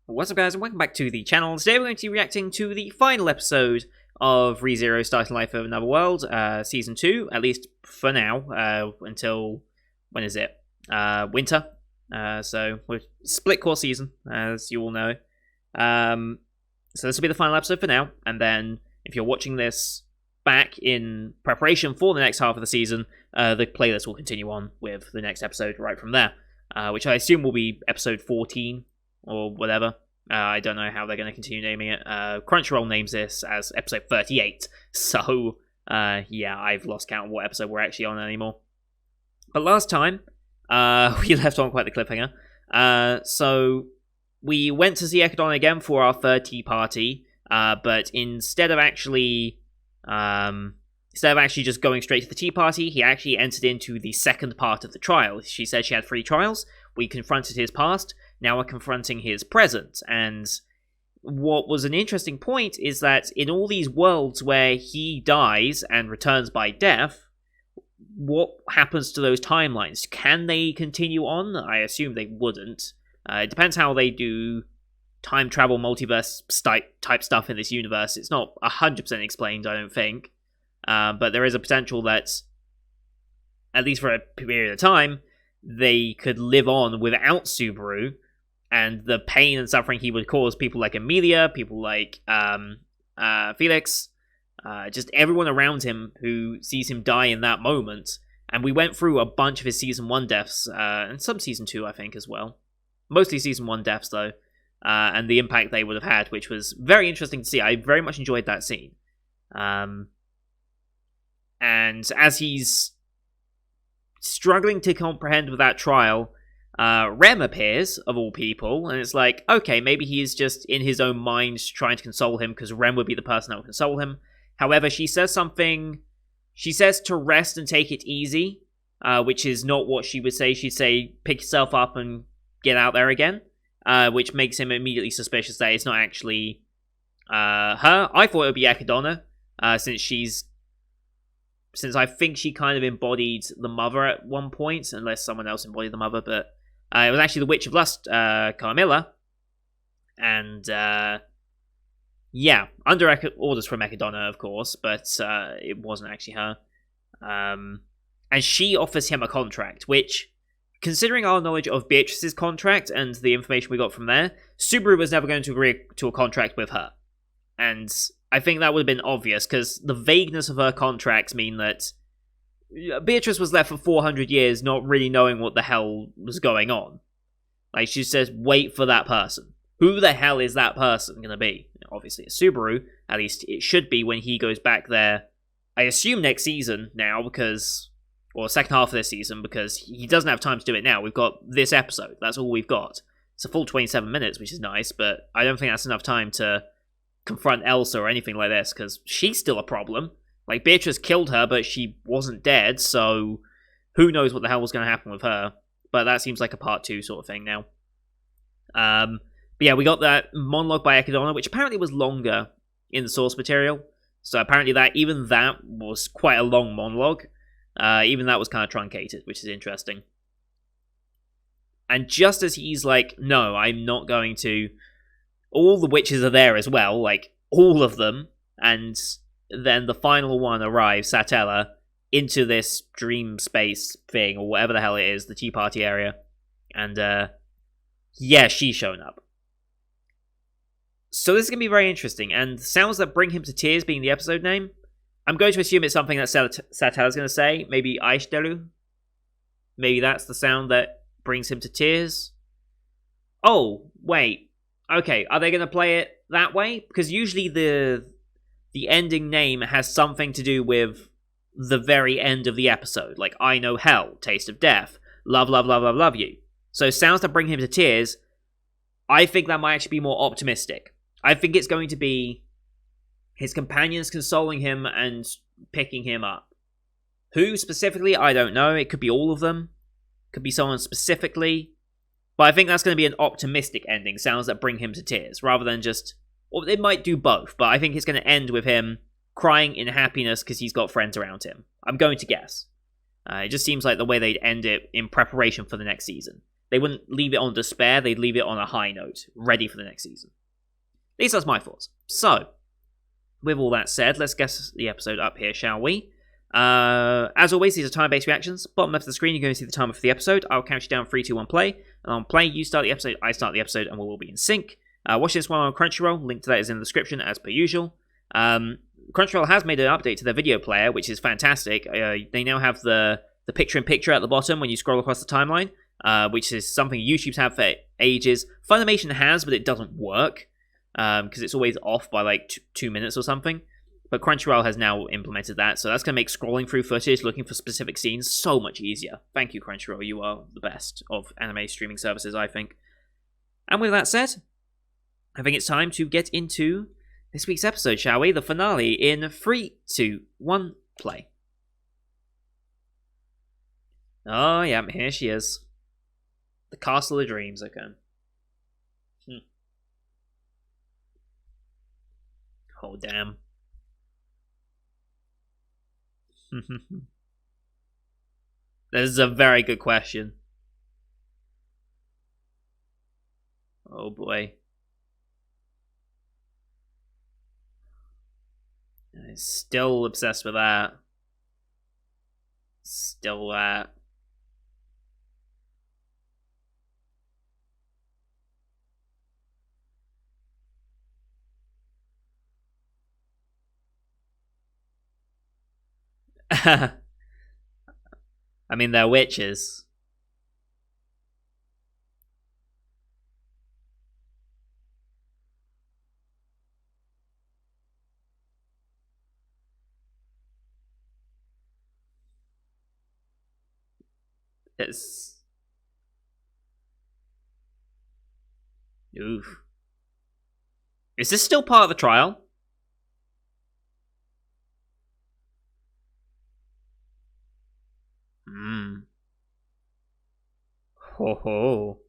What's up, guys, and welcome back to the channel. Today we're going to be reacting to the final episode of ReZero Starting Life of Another World, Season 2, at least for now, until, when is it? Winter. So, we're split core season, as you all know. So this will be the final episode for now, and then, if you're watching this back in preparation for the next half of the season, the playlist will continue on with the next episode right from there, which I assume will be episode 14, or whatever. I don't know how they're going to continue naming it. Crunchyroll names this as episode 38, so yeah, I've lost count of what episode we're actually on anymore. But last time, we left on quite the cliffhanger. So we went to see Ekadon again for our third tea party, but instead of actually just going straight to the tea party, he actually entered into the second part of the trial. She said she had 3 trials. We confronted his past. Now we're confronting his present. And what was an interesting point is that in all these worlds where he dies and returns by death, what happens to those timelines? Can they continue on? I assume they wouldn't. It depends how they do time travel, multiverse type stuff in this universe. It's not 100% explained, I don't think. But there is a potential that, at least for a period of time, they could live on without Subaru, and the pain and suffering he would cause people like Emilia, people like Felix, just everyone around him who sees him die in that moment. And we went through a bunch of his Season 1 deaths, and some Season 2, I think, as well. Mostly Season 1 deaths, though, and the impact they would have had, which was very interesting to see. I very much enjoyed that scene. And as he's struggling to comprehend with that trial, Rem appears, of all people, and it's like, okay, maybe he's just in his own mind trying to console him, because Rem would be the person that would console him. However, she says something, she says to rest and take it easy, which is not what she would say. She'd say, pick yourself up and get out there again, which makes him immediately suspicious that it's not actually her. I thought it would be Ekadona, since I think she kind of embodied the mother at one point, unless someone else embodied the mother, but it was actually the Witch of Lust, Carmilla, and yeah, under orders from Ekadona, of course, but it wasn't actually her. And she offers him a contract, which, considering our knowledge of Beatrice's contract and the information we got from there, Subaru was never going to agree to a contract with her. And I think that would have been obvious, because the vagueness of her contracts mean that Beatrice was left for 400 years not really knowing what the hell was going on. Like, she says, wait for that person. Who the hell is that person going to be? Obviously, it's Subaru. At least it should be when he goes back there, I assume next season now, because, or second half of this season, because he doesn't have time to do it now. We've got this episode. That's all we've got. It's a full 27 minutes, which is nice, but I don't think that's enough time to confront Elsa or anything like this, because she's still a problem. Like, Beatrice killed her, but she wasn't dead, so who knows what the hell was going to happen with her. But that seems like a part 2 sort of thing now. But yeah, we got that monologue by Ekadona, which apparently was longer in the source material. So apparently even that was quite a long monologue. Even that was kind of truncated, which is interesting. And just as he's like, no, I'm not going to, all the witches are there as well, like, all of them, and then the final one arrives, Satella, into this dream space thing, or whatever the hell it is, the tea party area, and, yeah, she's shown up. So this is going to be very interesting, and sounds that bring him to tears being the episode name, I'm going to assume it's something that Satella's going to say, maybe Aishiteru? Maybe that's the sound that brings him to tears? Oh, wait. Okay, are they going to play it that way? Because usually the ending name has something to do with the very end of the episode. Like, I know hell, taste of death, love, love, love, love, love you. So sounds that bring him to tears, I think that might actually be more optimistic. I think it's going to be his companions consoling him and picking him up. Who specifically, I don't know. It could be all of them. Could be someone specifically. But I think that's going to be an optimistic ending, sounds that bring him to tears, rather than just, or it might do both, but I think it's going to end with him crying in happiness because he's got friends around him. I'm going to guess. It just seems like the way they'd end it in preparation for the next season. they wouldn't leave it on despair. They'd leave it on a high note, ready for the next season. At least that's my thoughts. So, with all that said, let's get the episode up here, shall we? As always, these are time-based reactions. Bottom left of the screen, you're going to see the timer for the episode. I'll count you down 3, 2, 1, play. And on play, you start the episode, I start the episode, and we'll all be in sync. Watch this one on Crunchyroll. Link to that is in the description, as per usual. Crunchyroll has made an update to their video player, which is fantastic. They now have the picture-in-picture at the bottom when you scroll across the timeline, which is something YouTube's had for ages. Funimation has, but it doesn't work, because it's always off by like 2 minutes or something. But Crunchyroll has now implemented that, so that's going to make scrolling through footage, looking for specific scenes, so much easier. Thank you, Crunchyroll. You are the best of anime streaming services, I think. And with that said, I think it's time to get into this week's episode, shall we? The finale in 3, 2, 1, play. Oh, yeah, here she is. The Castle of Dreams, okay. Oh, damn. This is a very good question. Oh, boy. I'm still obsessed with that. Still that. I mean, they're witches. It's... Oof. Is this still part of the trial? Hmm. Ho ho.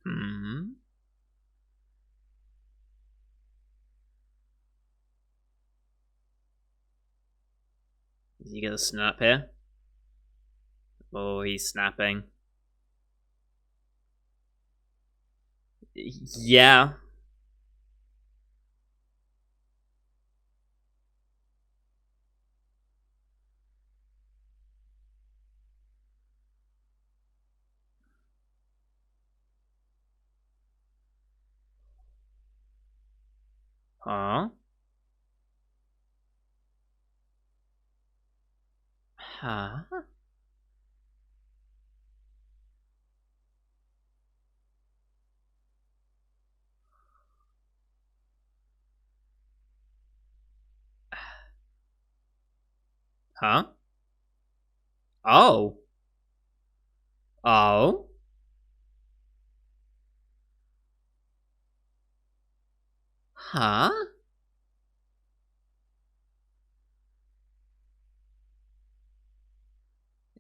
Hmm. Is he gonna snap here? Oh, he's snapping. Yeah. Huh? Huh? Huh? Oh. Oh. Huh?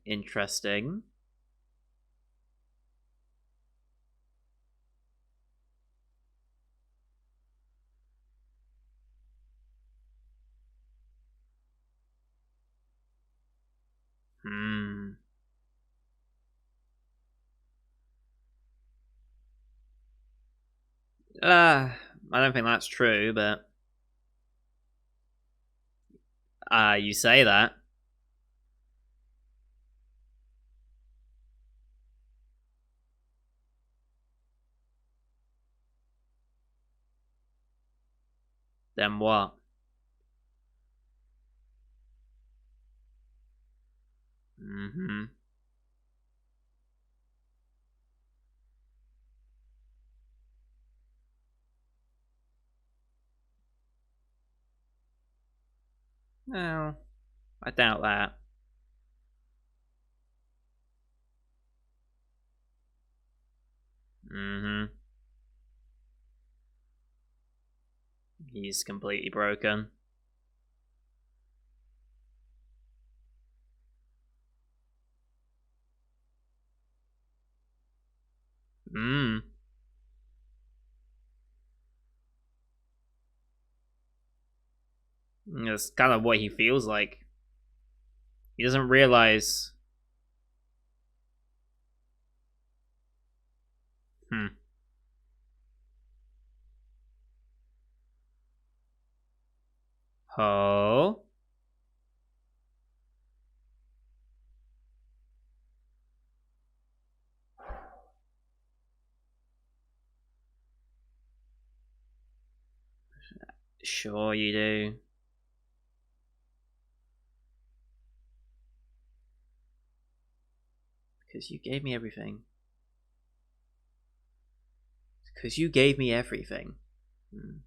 Interesting. Hmm. I don't think that's true, but you say that. Then what? Mm-hmm. Well, I doubt that. Mm-hmm. He's completely broken. Hmm. That's kind of what he feels like. He doesn't realize. Hmm. Oh. Sure you do. Because you gave me everything. Because you gave me everything. Hmm.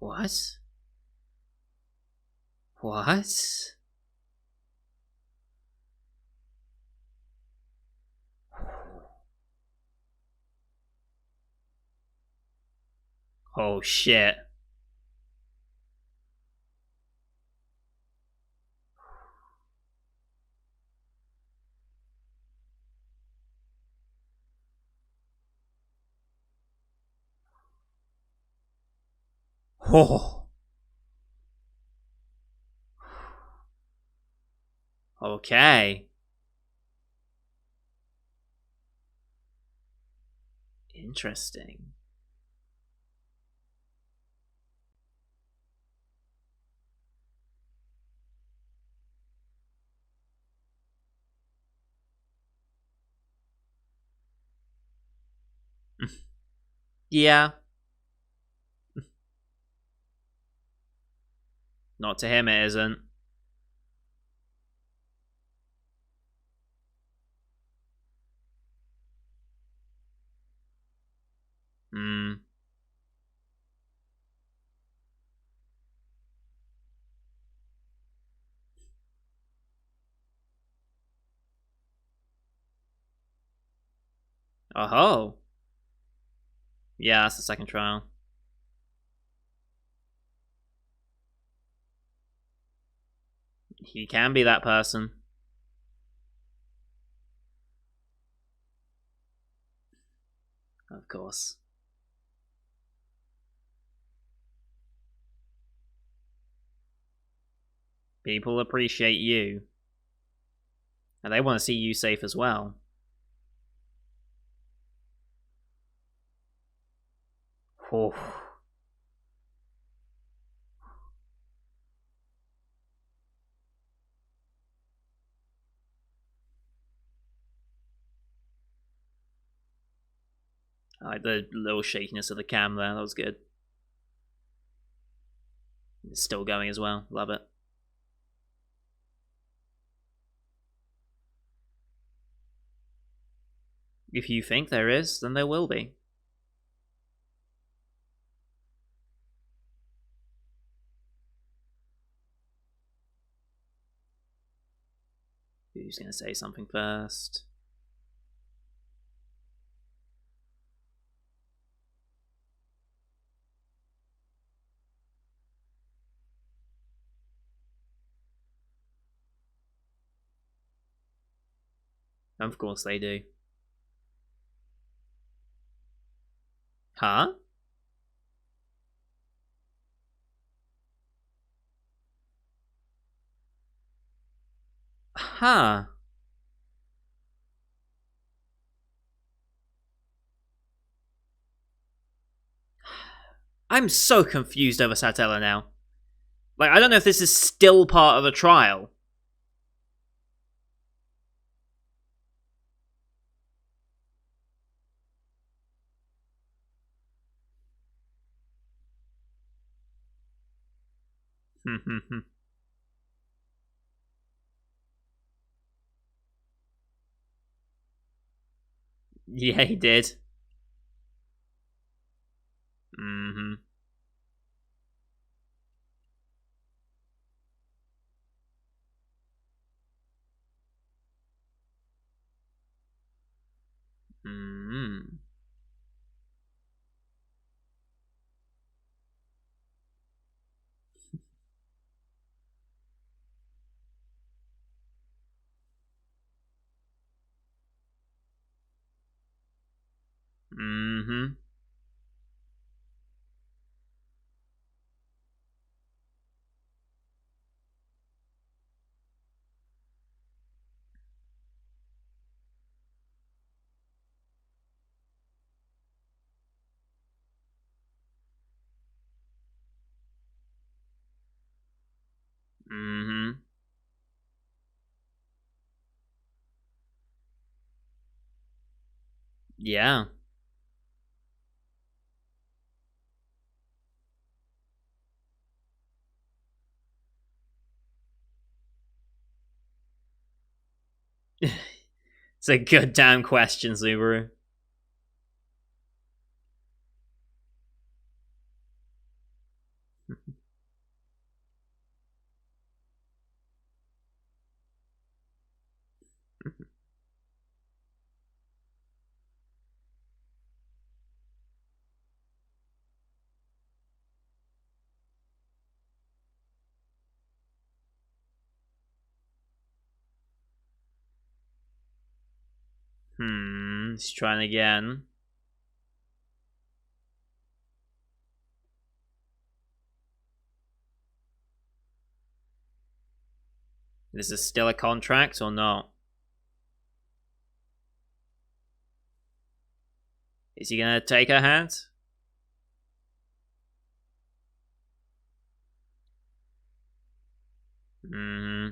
What? What? Oh shit. Oh. Okay. Interesting. Yeah. Not to him, it isn't. Hmm. Oh. Yeah, that's the second trial. He can be that person. Of course. People appreciate you. And they want to see you safe as well. Oh. I like the little shakiness of the cam there. That was good. It's still going as well. Love it. If you think there is, then there will be. Who's going to say something first? Of course they do. Huh? Huh. I'm so confused over Satella now. Like, I don't know if this is still part of a trial. Yeah, he did. Mm-hmm. Mm-hmm. Mm-hmm. Yeah. It's a good damn question, Subaru. Let's try again. Is this still a contract or not? Is he gonna take her hand? Hmm.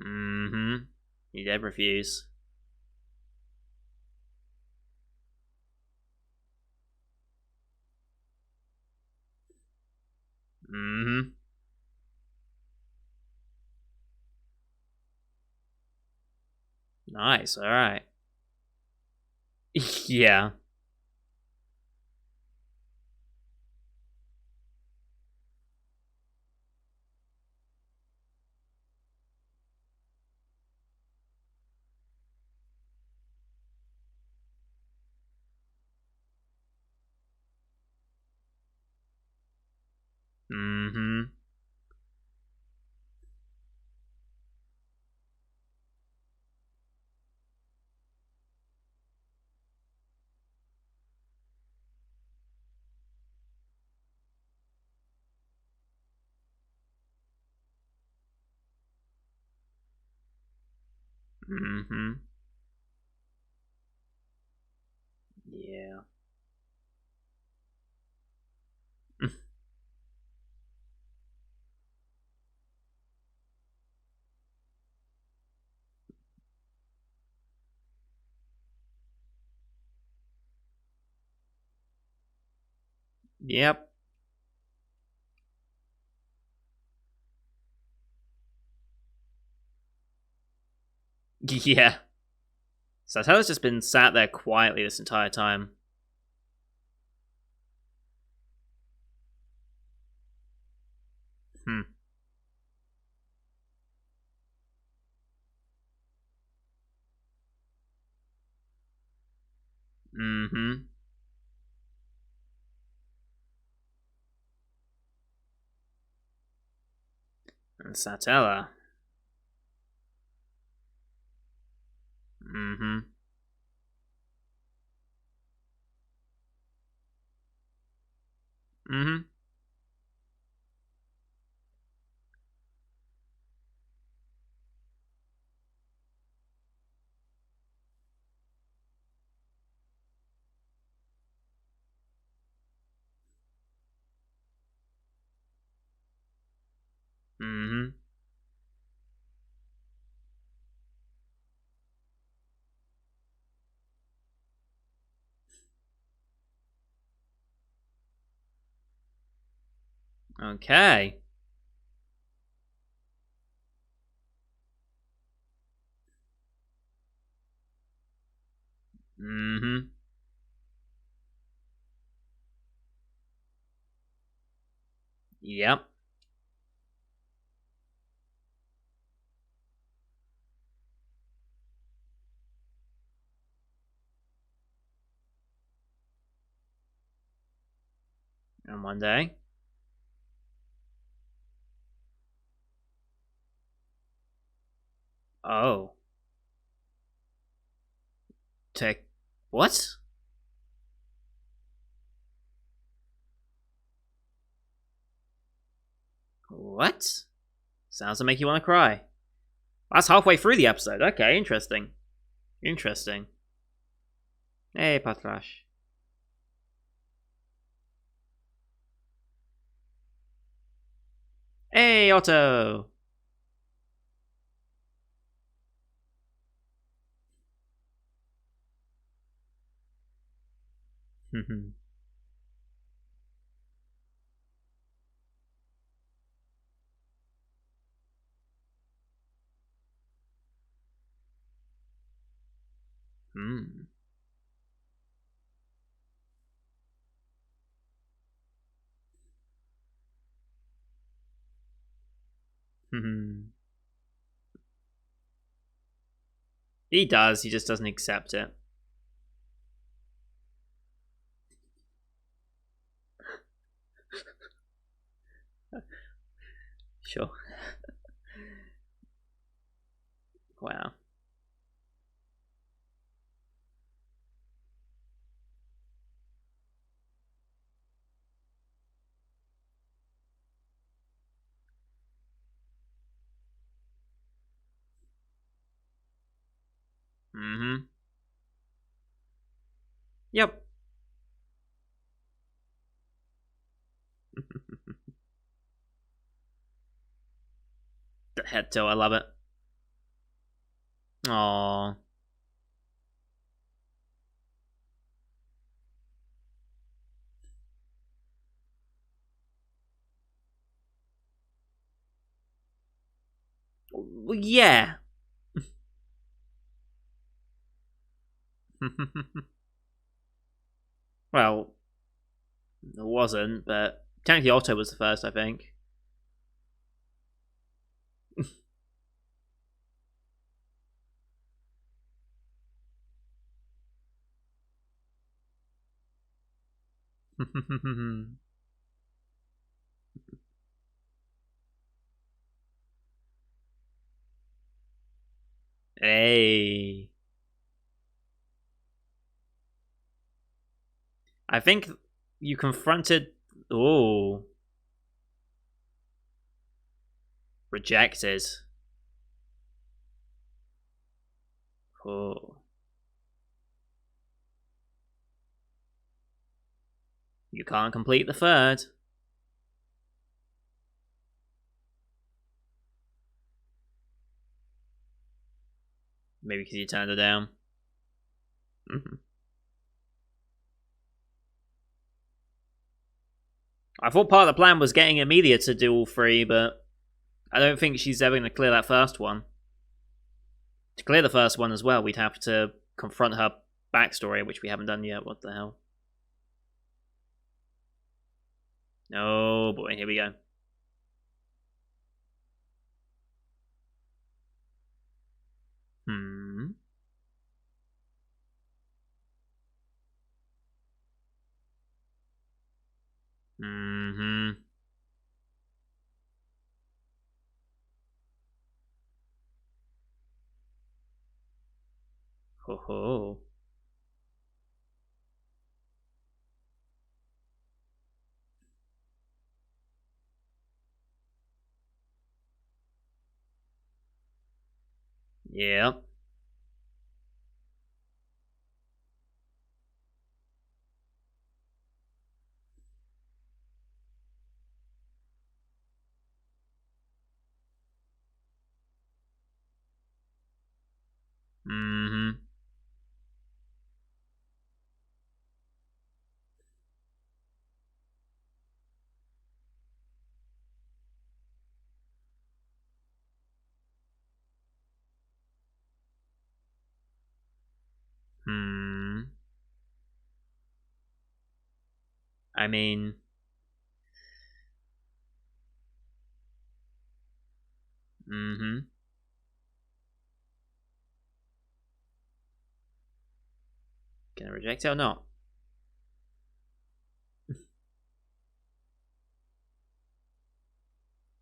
Hmm. He did refuse. Hmm. Nice. All right. Yeah. Hmm. Hmm. Yeah. Yep. Yeah. Satella's just been sat there quietly this entire time. Hmm. Hmm. And Satella. Hmm. Hmm. Hmm. Okay. Hmm. Yep. And one day. Oh. Take. What? What? Sounds to make you want to cry. That's halfway through the episode. Okay, interesting. Interesting. Hey, Patrash. Hey, Otto. Hmm. He does. He just doesn't accept it. Sure. Wow. Mm-hmm. Yep. The head toe. I love it. Aww. Well, yeah. Well, it wasn't, but technically Otto was the first, I think. Hey. I think you confronted. Oh. Rejected. Oh. You can't complete the third. Maybe because you turned her down. Mhm. I thought part of the plan was getting Amelia to do all three, but I don't think she's ever going to clear that first one. To clear the first one as well, we'd have to confront her backstory, which we haven't done yet. What the hell? Oh boy, here we go. Hmm. Hmm. Ho ho. Yeah. Hmm. Hmm. I mean, hmm. Can I reject it or not?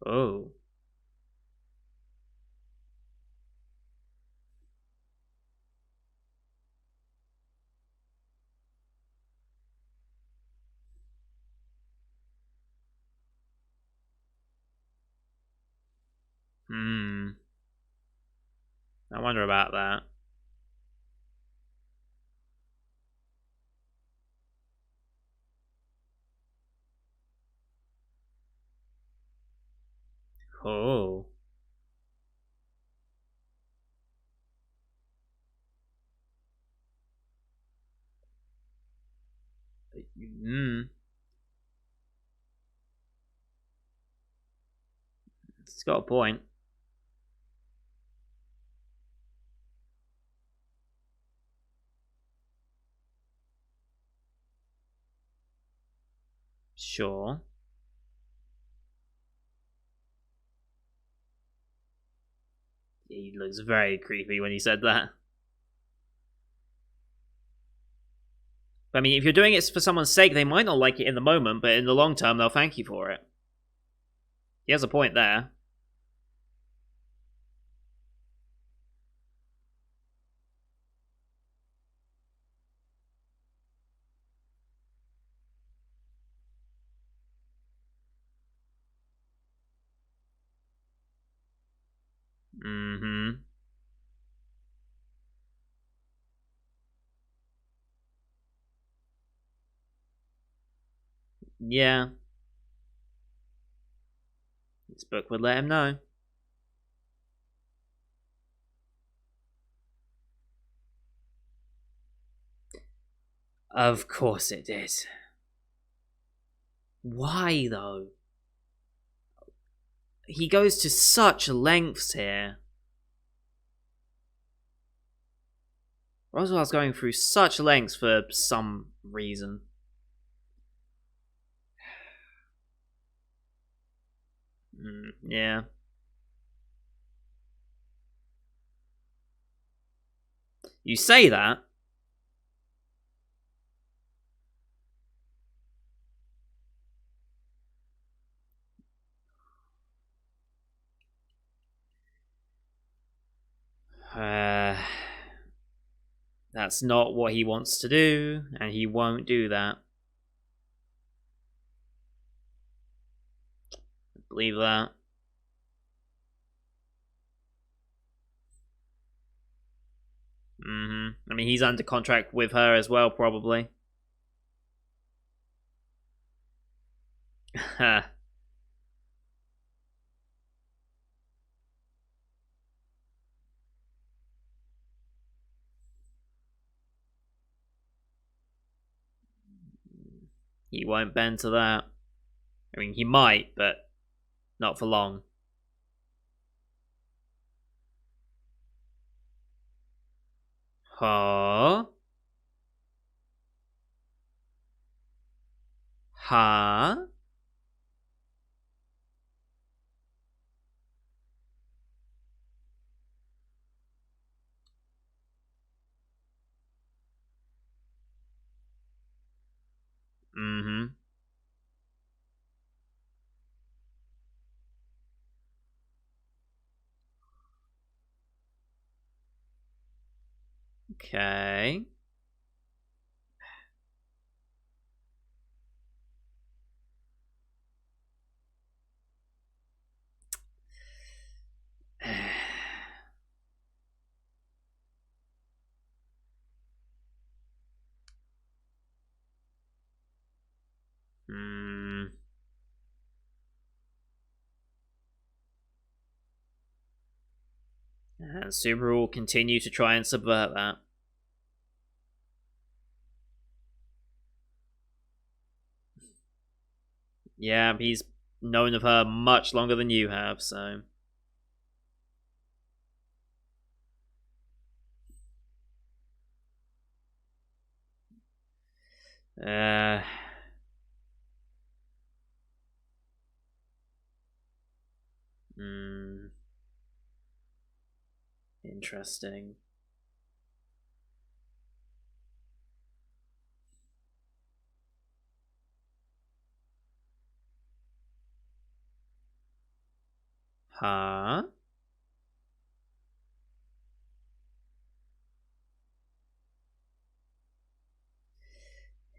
Oh. Hmm. I wonder about that. Oh. Hmm. It's got a point. Sure. He looks very creepy when he said that. I mean, if you're doing it for someone's sake, they might not like it in the moment, but in the long term, they'll thank you for it. He has a point there. Mm-hmm. Yeah. This book would let him know. Of course it did. Why, though? He goes to such lengths here. Roswell's going through such lengths for some reason. Yeah. You say that. Uh, that's not what he wants to do, and he won't do that. Believe that. I mean, he's under contract with her as well, probably. He won't bend to that. I mean, he might, but not for long. Huh? Huh? Mm-hmm. Okay. Hmm. And Subaru will continue to try and subvert that. Yeah, he's known of her much longer than you have, so. Uh. Hmm. Interesting. Huh?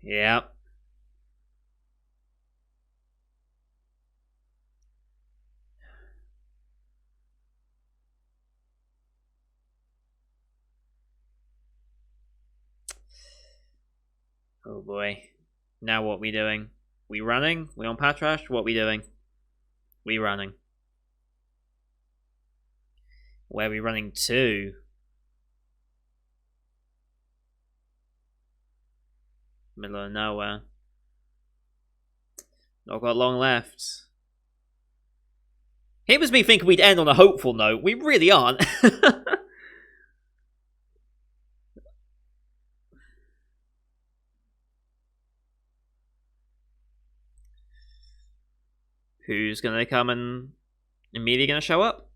Yep. Oh boy. Now what we doing? We running? We on Patrash? What we doing? We running. Where we running to? Middle of nowhere. Not got long left. It was me thinking we'd end on a hopeful note. We really aren't. Who's gonna come and immediately gonna show up?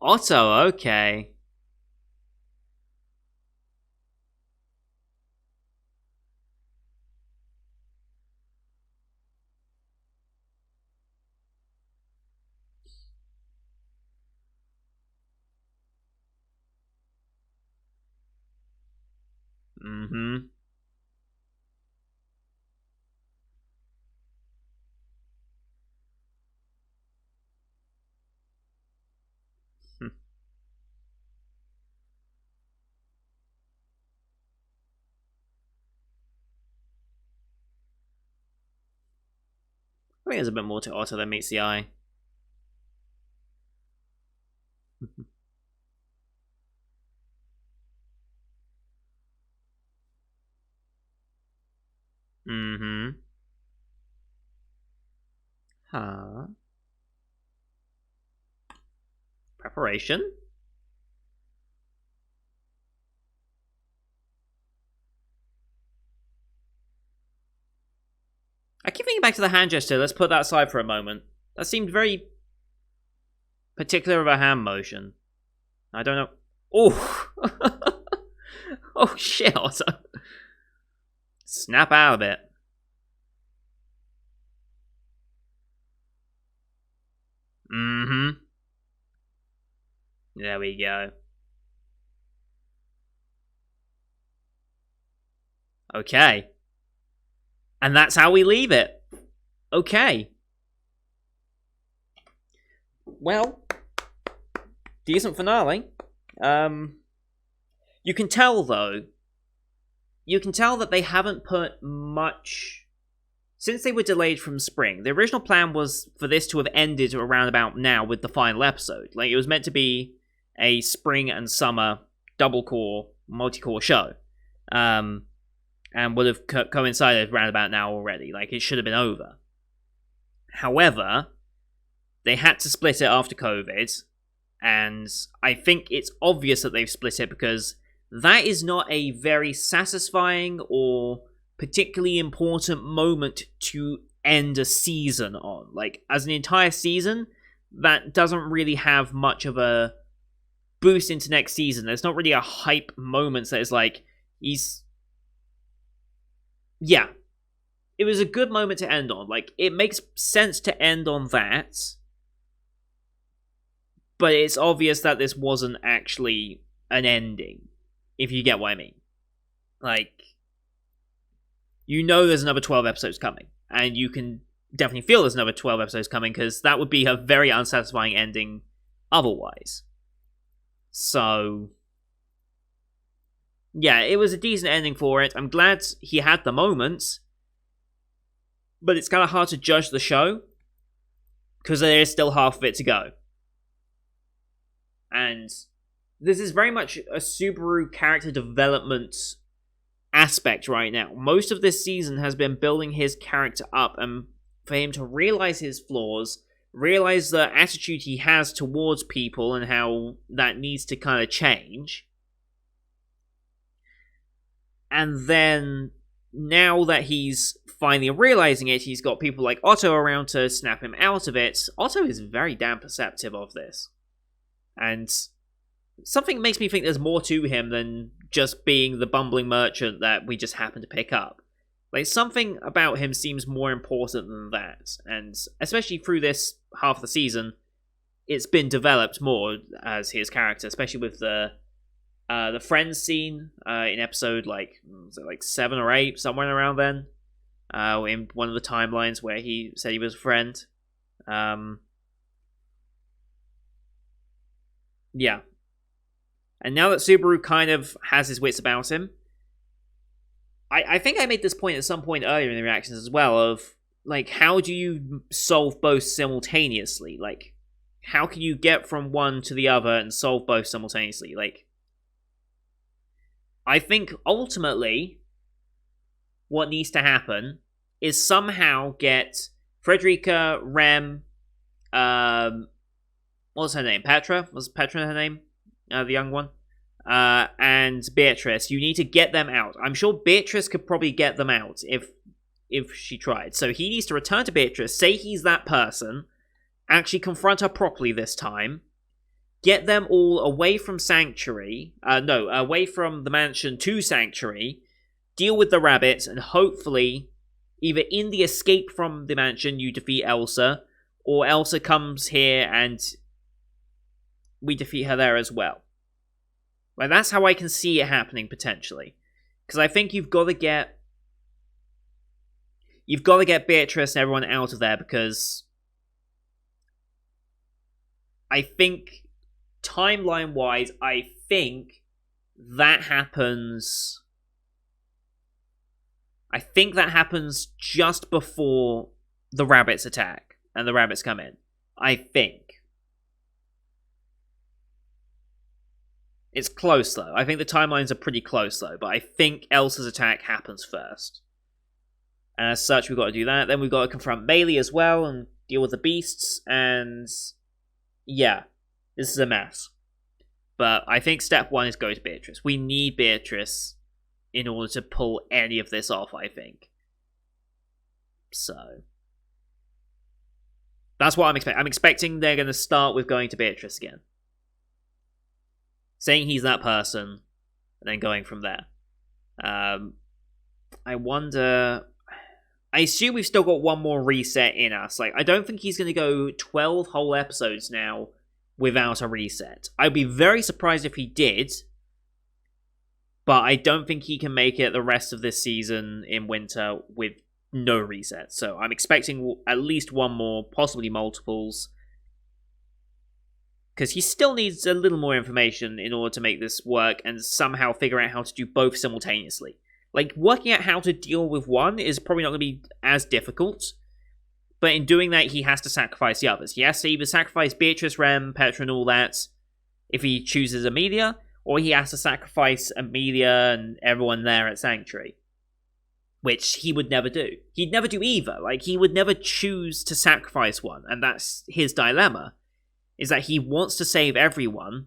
Otto, okay. Mm-hmm. I think there's a bit more to Otto than meets the eye. Mm-hmm. Huh. Preparation? I keep thinking back to the hand gesture. Let's put that aside for a moment. That seemed very particular of a hand motion. I don't know. Oh! Oh shit, Otto. Snap out of it. Mm-hmm. There we go. Okay. And that's how we leave it. Okay. Well, decent finale. You can tell, though, that they haven't put much... Since they were delayed from spring, the original plan was for this to have ended around about now with the final episode. Like, it was meant to be a spring and summer double-core, multi-core show. And would have coincided around about now already. Like, it should have been over. However, they had to split it after COVID, and I think it's obvious that they've split it because that is not a very satisfying or particularly important moment to end a season on. Like, as an entire season, that doesn't really have much of a boost into next season. There's not really a hype moment that is like, yeah. It was a good moment to end on. Like, it makes sense to end on that. But it's obvious that this wasn't actually an ending. If you get what I mean. Like, you know there's another 12 episodes coming. And you can definitely feel there's another 12 episodes coming, because that would be a very unsatisfying ending otherwise. So, yeah, it was a decent ending for it. I'm glad he had the moments. But it's kind of hard to judge the show, because there is still half of it to go. And this is very much a Subaru character development aspect right now. Most of this season has been building his character up, and for him to realize his flaws, realize the attitude he has towards people and how that needs to kind of change. And then, now that he's finally realizing it, he's got people like Otto around to snap him out of it. Otto is very damn perceptive of this. And something makes me think there's more to him than just being the bumbling merchant that we just happen to pick up. Like, something about him seems more important than that. And especially through this half of the season, it's been developed more as his character, especially with the friends scene in episode like 7 or 8, somewhere around then. In one of the timelines where he said he was a friend. Yeah. And now that Subaru kind of has his wits about him, I think I made this point at some point earlier in the reactions as well of, like, how do you solve both simultaneously? Like, how can you get from one to the other and solve both simultaneously? Like, I think ultimately what needs to happen is somehow get Frederica, Rem, what was her name? Petra? Was Petra her name? The young one? And Beatrice. You need to get them out. I'm sure Beatrice could probably get them out if she tried. So he needs to return to Beatrice, say he's that person, actually confront her properly this time, get them all away from Sanctuary, away from the mansion to Sanctuary, deal with the rabbits, and hopefully, either in the escape from the mansion, you defeat Elsa, or Elsa comes here and we defeat her there as well. Like, that's how I can see it happening, potentially. Because I think you've got to get Beatrice and everyone out of there, because I think, timeline-wise, I think that happens just before the rabbits attack and the rabbits come in. I think. It's close, though. I think the timelines are pretty close, though. But I think Elsa's attack happens first. And as such, we've got to do that. Then we've got to confront Bailey as well and deal with the beasts. And yeah, this is a mess. But I think step one is go to Beatrice. We need Beatrice in order to pull any of this off, I think. So that's what I'm expecting. I'm expecting they're going to start with going to Beatrice again. Saying he's that person, and then going from there. I wonder... I assume we've still got one more reset in us. Like, I don't think he's going to go 12 whole episodes now without a reset. I'd be very surprised if he did, but I don't think he can make it the rest of this season in winter with no reset. So I'm expecting at least one more, possibly multiples, because he still needs a little more information in order to make this work and somehow figure out how to do both simultaneously. Like, working out how to deal with one is probably not going to be as difficult, but in doing that, he has to sacrifice the others. He has to either sacrifice Beatrice, Rem, Petra, and all that, if he chooses Amelia, or he has to sacrifice Amelia and everyone there at Sanctuary, which he would never do. He'd never do either. Like, he would never choose to sacrifice one, and that's his dilemma, is that he wants to save everyone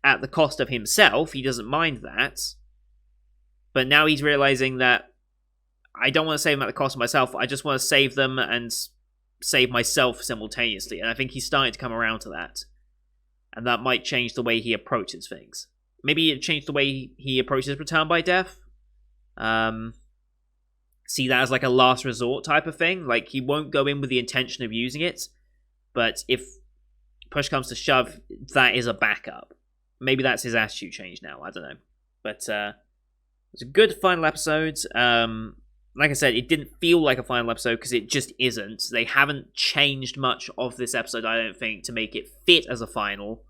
at the cost of himself. He doesn't mind that. But now he's realizing that I don't want to save them at the cost of myself. I just want to save them and save myself simultaneously. And I think he's starting to come around to that. And that might change the way he approaches things. Maybe it changed the way he approaches Return by Death. See that as like a last resort type of thing. Like, he won't go in with the intention of using it. But if push comes to shove, that is a backup. Maybe that's his attitude change now. I don't know. But it's a good final episode. Like I said, it didn't feel like a final episode because it just isn't. They haven't changed much of this episode, I don't think, to make it fit as a final.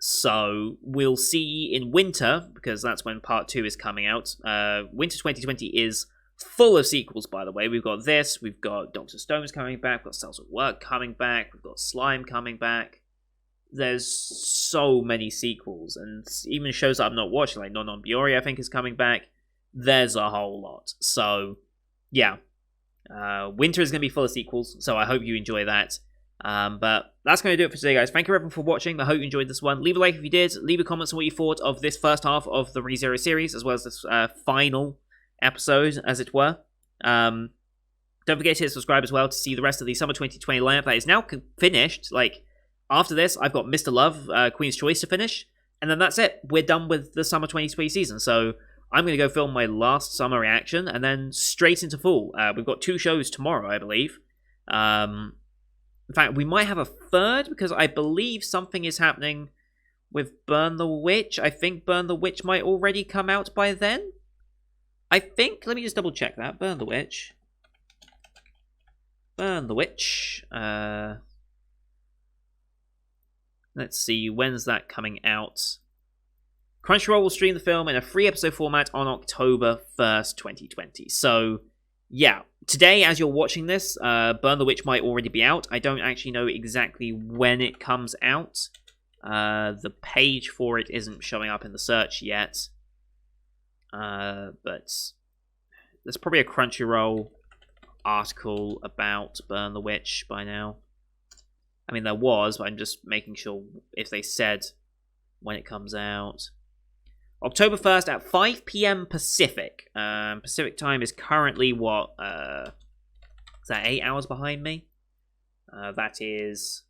So we'll see in winter, because that's when part 2 is coming out. Winter 2020 is full of sequels, by the way. We've got this, we've got Dr. Stones coming back, we've got Cells at Work coming back, we've got Slime coming back. There's so many sequels, and even shows that I'm not watching, like Non Biori, I think, is coming back. There's a whole lot. So, yeah. Winter is going to be full of sequels, so I hope you enjoy that. But that's going to do it for today, guys. Thank you everyone for watching. I hope you enjoyed this one. Leave a like if you did. Leave a comment on what you thought of this first half of the ReZero series, as well as this final episode, as it were. Don't forget to hit subscribe as well to see the rest of the Summer 2020 lineup that is now finished. Like, after this, I've got Mr. Love, Queen's Choice to finish, and then that's it. We're done with the Summer 2020 season, so I'm going to go film my last summer reaction, and then straight into fall. We've got 2 shows tomorrow, I believe. In fact, we might have a third, because I believe something is happening with Burn the Witch. I think Burn the Witch might already come out by then. I think, let me just double check that. Burn the Witch. Burn the Witch. Let's see, when's that coming out? Crunchyroll will stream the film in a 3-episode format on October 1st, 2020. So, yeah. Today, as you're watching this, Burn the Witch might already be out. I don't actually know exactly when it comes out. The page for it isn't showing up in the search yet. But there's probably a Crunchyroll article about Burn the Witch by now. I mean, there was, but I'm just making sure if they said when it comes out. October 1st at 5 p.m. Pacific. Pacific time is currently what? Is that 8 hours behind me? That is...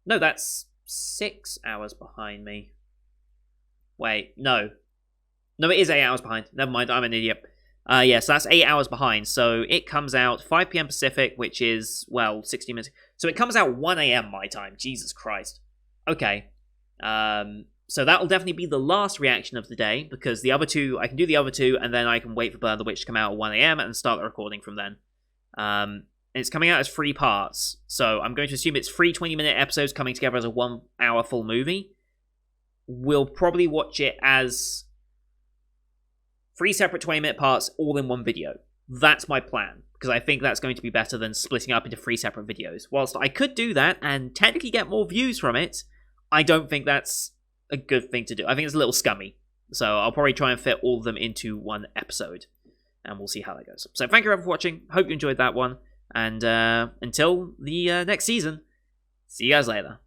No, that's 6 hours behind me. Wait, no. No, it is 8 hours behind. Never mind, I'm an idiot. Yeah, so that's 8 hours behind. So it comes out 5 p.m. Pacific, which is, well, 60 minutes. So it comes out 1 a.m. my time. Jesus Christ. Okay. So that'll definitely be the last reaction of the day, because the other two, I can do the other two, and then I can wait for Burn the Witch to come out at 1 a.m. and start the recording from then. And it's coming out as 3 parts. So I'm going to assume it's 3 20-minute episodes coming together as a 1 hour full movie. We'll probably watch it as 3 separate 20-minute parts all in one video. That's my plan, because I think that's going to be better than splitting up into 3 separate videos. Whilst I could do that and technically get more views from it, I don't think that's a good thing to do. I think it's a little scummy. So I'll probably try and fit all of them into 1 episode. And we'll see how that goes. So thank you everyone for watching. Hope you enjoyed that one. And until the next season, see you guys later.